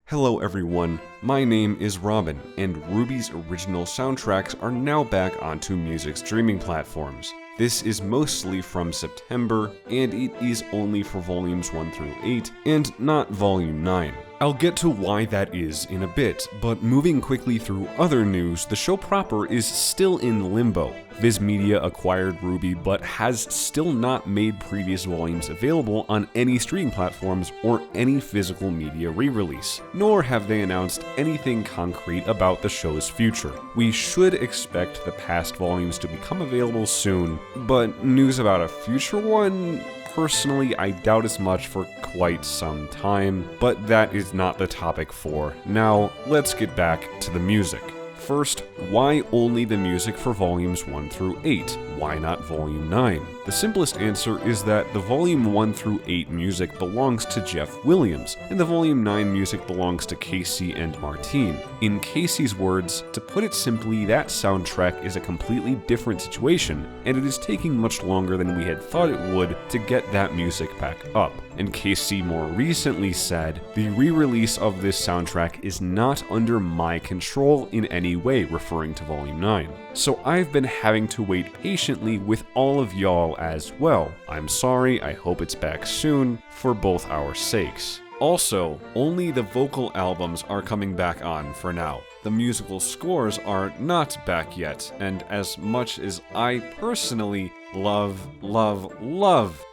Hello everyone, my name is Robin, and RWBY's original soundtracks are now back onto music streaming platforms. This is mostly from September, and it is only for volumes 1 through 8, and not volume 9. I'll get to why that is in a bit, but moving quickly through other news, the show proper is still in limbo. VIZ Media acquired RWBY, but has still not made previous volumes available on any streaming platforms or any physical media re-release, nor have they announced anything concrete about the show's future. We should expect the past volumes to become available soon, but news about a future one? Personally, I doubt as much for quite some time, but that is not the topic for now. Let's get back to the music. First, why only the music for volumes 1 through 8? Why not volume 9? The simplest answer is that the volume 1 through 8 music belongs to Jeff Williams, and the volume 9 music belongs to Casey and Martine. In Casey's words, to put it simply, that soundtrack is a completely different situation, and it is taking much longer than we had thought it would to get that music back up. And Casey more recently said, the re-release of this soundtrack is not under my control in any way, referring to volume 9. So I've been having to wait patiently with all of y'all as well. I'm sorry, I hope it's back soon, for both our sakes. Also, only the vocal albums are coming back on for now. The musical scores are not back yet, and as much as I personally love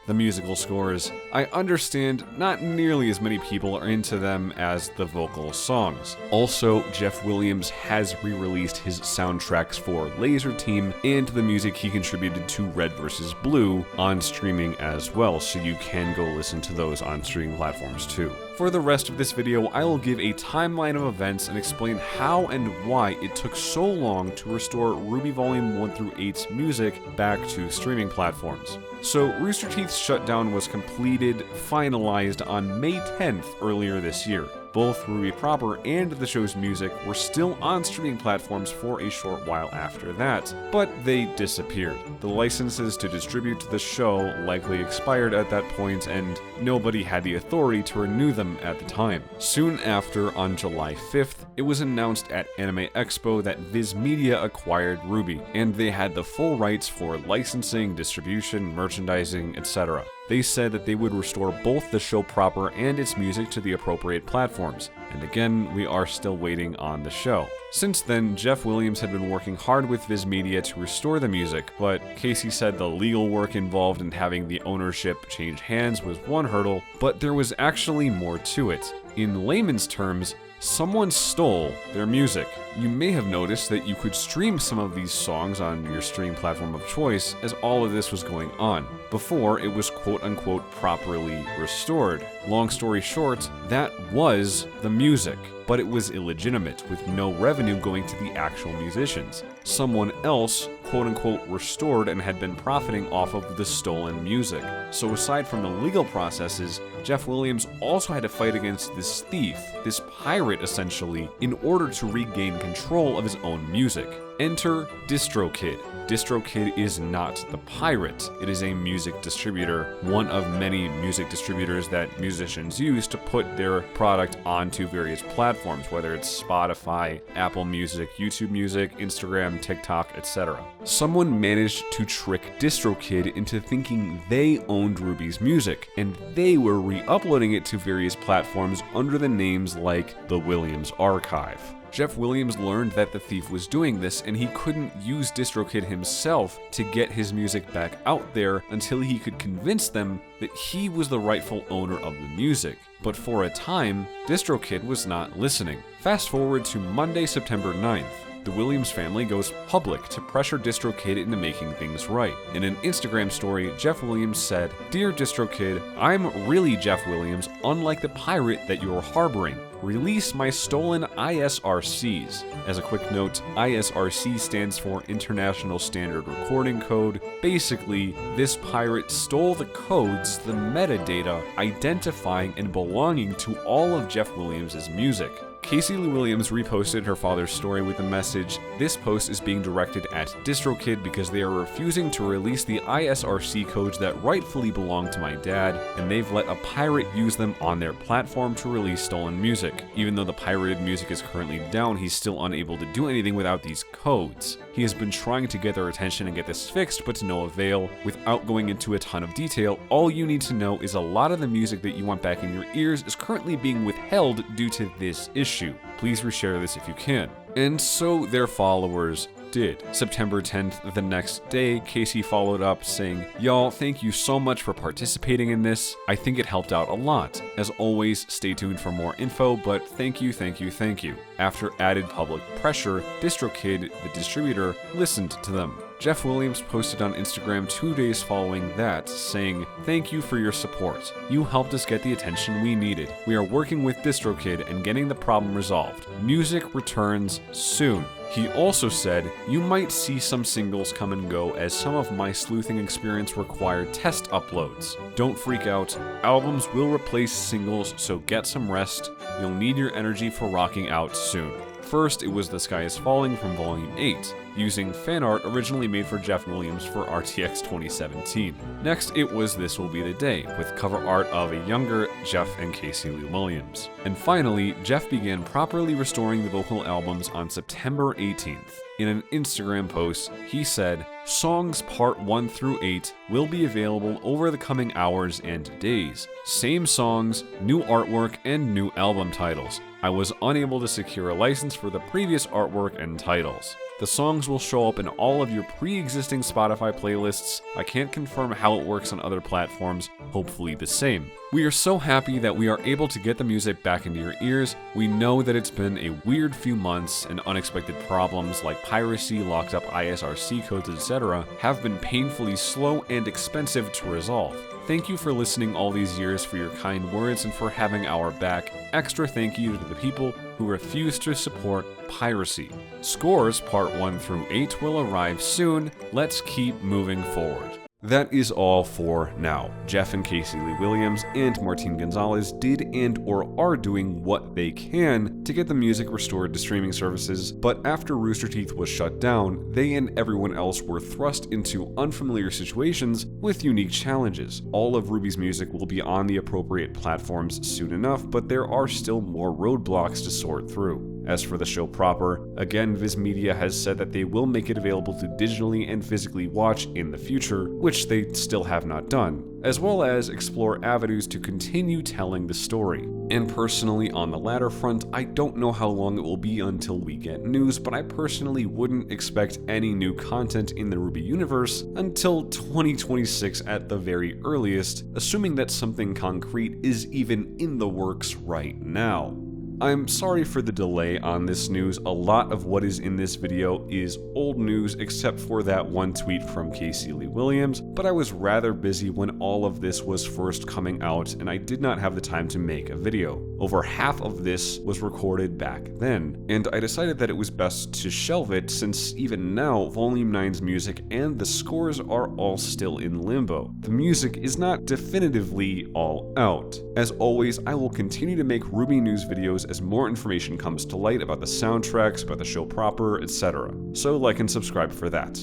the musical scores, I understand not nearly as many people are into them as the vocal songs. Also, Jeff Williams has re-released his soundtracks for Laser Team and the music he contributed to Red vs. Blue on streaming as well, so you can go listen to those on streaming platforms too. For the rest of this video, I will give a timeline of events and explain how and why it took so long to restore RWBY Volume 1 through 8's music back to streaming platforms. So, Rooster Teeth's shutdown was finalized on May 10th earlier this year. Both RWBY proper and the show's music were still on streaming platforms for a short while after that, but they disappeared. The licenses to distribute the show likely expired at that point, and nobody had the authority to renew them at the time. Soon after, on July 5th, it was announced at Anime Expo that VIZ Media acquired RWBY, and they had the full rights for licensing, distribution, merchandising, etc. They said that they would restore both the show proper and its music to the appropriate platforms, and again, we are still waiting on the show. Since then, Jeff Williams had been working hard with VIZ Media to restore the music, but Casey said the legal work involved in having the ownership change hands was one hurdle, but there was actually more to it. In layman's terms, someone stole their music. You may have noticed that you could stream some of these songs on your stream platform of choice as all of this was going on. Before, it was quote-unquote properly restored. Long story short, that was the music, but it was illegitimate, with no revenue going to the actual musicians. Someone else, quote-unquote, restored and had been profiting off of the stolen music. So aside from the legal processes, Jeff Williams also had to fight against this thief, this pirate essentially, in order to regain control of his own music. Enter DistroKid. DistroKid is not the pirate. It is a music distributor, one of many music distributors that musicians use to put their product onto various platforms, whether it's Spotify, Apple Music, YouTube Music, Instagram, TikTok, etc. Someone managed to trick DistroKid into thinking they owned RWBY's music, and they were re-uploading it to various platforms under the names like the Williams Archive. Jeff Williams learned that the thief was doing this, and he couldn't use DistroKid himself to get his music back out there until he could convince them that he was the rightful owner of the music. But for a time, DistroKid was not listening. Fast forward to Monday, September 9th. The Williams family goes public to pressure DistroKid into making things right. In an Instagram story, Jeff Williams said, "Dear DistroKid, I'm really Jeff Williams, unlike the pirate that you're harboring. Release my stolen ISRCs." As a quick note, ISRC stands for International Standard Recording Code. Basically, this pirate stole the codes, the metadata, identifying and belonging to all of Jeff Williams' music. Casey Lee Williams reposted her father's story with the message, "This post is being directed at DistroKid because they are refusing to release the ISRC codes that rightfully belong to my dad, and they've let a pirate use them on their platform to release stolen music. Even though the pirated music is currently down, he's still unable to do anything without these codes. He has been trying to get their attention and get this fixed, but to no avail. Without going into a ton of detail, all you need to know is a lot of the music that you want back in your ears is currently being withheld due to this issue. Please reshare this if you can." And so their followers did. September 10th, the next day, Casey followed up saying, "Y'all, thank you so much for participating in this. I think it helped out a lot. As always, stay tuned for more info, but thank you, thank you, thank you." After added public pressure, DistroKid, the distributor, listened to them. Jeff Williams posted on Instagram 2 days following that, saying, "Thank you for your support. You helped us get the attention we needed. We are working with DistroKid and getting the problem resolved. Music returns soon." He also said, "You might see some singles come and go as some of my sleuthing experience required test uploads. Don't freak out. Albums will replace singles, so get some rest. You'll need your energy for rocking out soon." First, it was The Sky is Falling from Volume 8, using fan art originally made for Jeff Williams for RTX 2017. Next, it was This Will Be the Day, with cover art of a younger Jeff and Casey Lee Williams. And finally, Jeff began properly restoring the vocal albums on September 18th. In an Instagram post, he said, "Songs part 1 through 8 will be available over the coming hours and days. Same songs, new artwork, and new album titles. I was unable to secure a license for the previous artwork and titles. The songs will show up in all of your pre-existing Spotify playlists. I can't confirm how it works on other platforms, hopefully the same. We are so happy that we are able to get the music back into your ears. We know that it's been a weird few months and unexpected problems like piracy, locked up ISRC codes, etc. have been painfully slow and expensive to resolve. Thank you for listening all these years, for your kind words, and for having our back. Extra thank you to the people who refuse to support piracy. Scores part 1 through 8 will arrive soon. Let's keep moving forward." That is all for now. Jeff and Casey Lee Williams and Martin Gonzalez did and or are doing what they can to get the music restored to streaming services, but after Rooster Teeth was shut down, they and everyone else were thrust into unfamiliar situations with unique challenges. All of RWBY's music will be on the appropriate platforms soon enough, but there are still more roadblocks to sort through. As for the show proper, again, VIZ Media has said that they will make it available to digitally and physically watch in the future, which they still have not done, as well as explore avenues to continue telling the story. And personally, on the latter front, I don't know how long it will be until we get news, but I personally wouldn't expect any new content in the RWBY universe until 2026 at the very earliest, assuming that something concrete is even in the works right now. I'm sorry for the delay on this news. A lot of what is in this video is old news except for that one tweet from Casey Lee Williams, but I was rather busy when all of this was first coming out and I did not have the time to make a video. Over half of this was recorded back then, and I decided that it was best to shelve it since even now Volume 9's music and the scores are all still in limbo. The music is not definitively all out. As always, I will continue to make RWBY news videos as more information comes to light about the soundtracks, about the show proper, etc. So like and subscribe for that.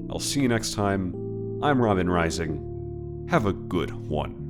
I'll see you next time. I'm Robin Rising. Have a good one.